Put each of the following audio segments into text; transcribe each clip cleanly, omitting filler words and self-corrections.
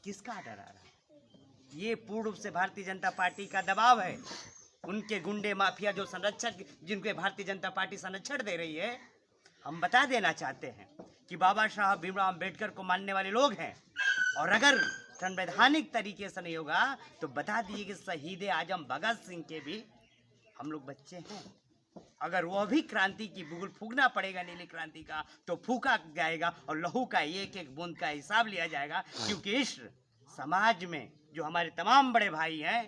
किसका डर आ रहा है? ये पूर्ण रूप से भारतीय जनता पार्टी का दबाव है। उनके गुंडे माफिया जो संरक्षक, जिनके भारतीय जनता पार्टी संरक्षण दे रही है। हम बता देना चाहते हैं कि बाबा साहब भीमराव अम्बेडकर को मानने वाले लोग हैं, और अगर संवैधानिक तरीके से नहीं होगा तो बता दीजिए कि शहीद आजम भगत सिंह के भी हम लोग बच्चे हैं। अगर वह भी क्रांति की बुगुल फूकना पड़ेगा, नीली क्रांति का, तो फूका जाएगा और लहू का एक एक बूंद का हिसाब लिया जाएगा। क्योंकि इस समाज में जो हमारे तमाम बड़े भाई हैं,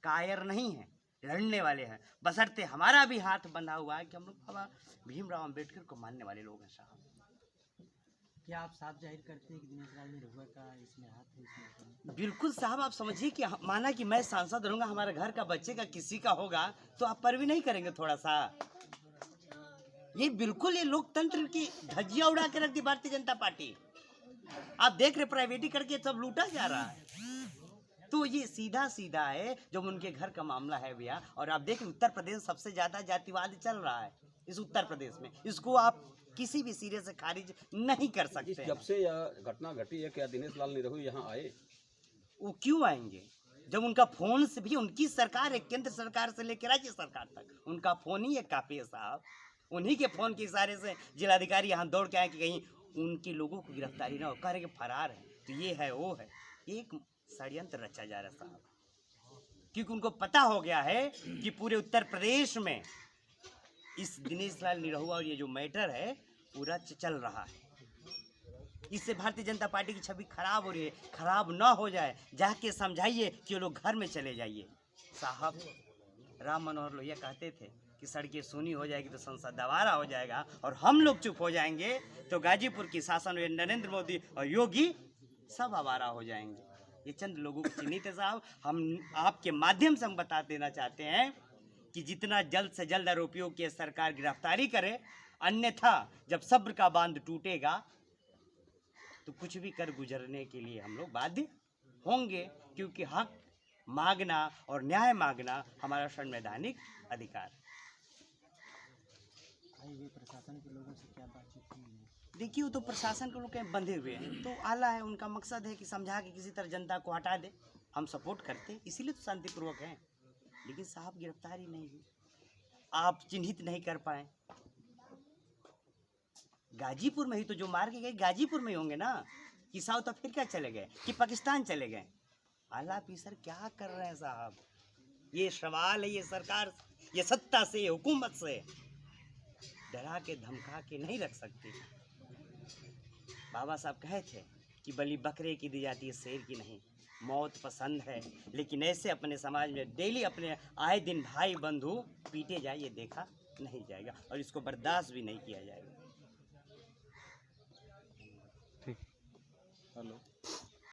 कायर नहीं हैं, लड़ने वाले हैं। बशर्ते हमारा भी हाथ बंधा हुआ है कि हम लोग बाबा भीमराव अम्बेडकर को मानने वाले लोग हैं। साहब, क्या आप साफ जाहिर करते हैं कि दिनेश लाल निरहुआ का इसमें हाथ है? इसमें बिल्कुल साहब, आप समझिए कि माना कि मैं सांसद रहूंगा, हमारे घर का बच्चे का किसी का होगा तो आप पर भी नहीं करेंगे थोड़ा सा? ये बिल्कुल, ये लोकतंत्र की धज्जियां उड़ा के रख दी भारतीय जनता पार्टी। आप देख रहे प्राइवेटी करके सब लूटा जा रहा है। तो ये सीधा सीधा है जब उनके घर का मामला है भैया। और आप देखें उत्तर प्रदेश सबसे ज्यादा जातिवाद चल रहा है इस उत्तर प्रदेश में। इसको आप किसी भी सिरे से खारिज नहीं कर सकते। जब से यह घटना घटी है, क्या दिनेश लाल निरहुआ यहाँ आए? वो क्यों आएंगे जब उनका फोन से भी, उनकी सरकार है, केंद्र सरकार से लेकर राज्य सरकार तक उनका फोन ही एक काफी है साहब। उन्हीं के फोन के इशारे से जिलाधिकारी यहाँ दौड़ के आए कि कहीं उनके लोगों को गिरफ्तारी ना हो, कह रहे कि फरार है, तो ये है वो है। एक षड्यंत्र रचा जा रहा है साहब, क्योंकि उनको पता हो गया है कि पूरे उत्तर प्रदेश में इस दिनेश लाल निरहुआ और ये जो मैटर है पूरा चल रहा है। इससे भारतीय जनता पार्टी की छवि खराब हो रही है। खराब ना हो जाए, जाके समझाइए कि वो लोग घर में चले जाइए। साहब, राम मनोहर लोहिया कहते थे कि सड़कें सूनी हो जाएगी तो संसद दवारा हो जाएगा, और हम लोग चुप हो जाएंगे तो गाजीपुर की शासन में नरेंद्र मोदी और योगी सब आवारा हो जाएंगे। ये चंद लोगों को चिन्हित है साहब। हम आपके माध्यम से हम बता देना चाहते हैं कि जितना जल्द से जल्द आरोपियों की सरकार गिरफ्तारी करे, अन्यथा जब सब्र का बांध टूटेगा तो कुछ भी कर गुजरने के लिए हम लोग बाध्य होंगे। क्योंकि हक मांगना और न्याय मांगना हमारा संवैधानिक अधिकार है। हाईवे प्रशासन के लोगों से क्या बातचीत हुई है? देखिए, वो तो प्रशासन के लोग कहीं बंधे हुए हैं, तो आला है, उनका मकसद है कि समझा के किसी तरह जनता को हटा दे। हम सपोर्ट करते हैं, इसीलिए तो शांतिपूर्वक हैं। लेकिन साहब, गिरफ्तारी नहीं हुई, आप चिन्हित नहीं कर पाए। गाजीपुर में ही तो जो मार के गए गाजीपुर में ही होंगे ना, कि साउथ अफ्रीका चले गए कि पाकिस्तान चले गए। आला ऑफिसर क्या कर रहे हैं साहब? ये सवाल है, ये सरकार, ये सत्ता से, ये हुकूमत से डरा के धमका के नहीं रख सकती। बाबा साहब कहे थे कि बलि बकरे की दी जाती है, शेर की नहीं। मौत पसंद है, लेकिन ऐसे अपने समाज में डेली अपने आए दिन भाई बंधु पीटे जाए, ये देखा नहीं जाएगा और इसको बर्दाश्त भी नहीं किया जाएगा। हेलो।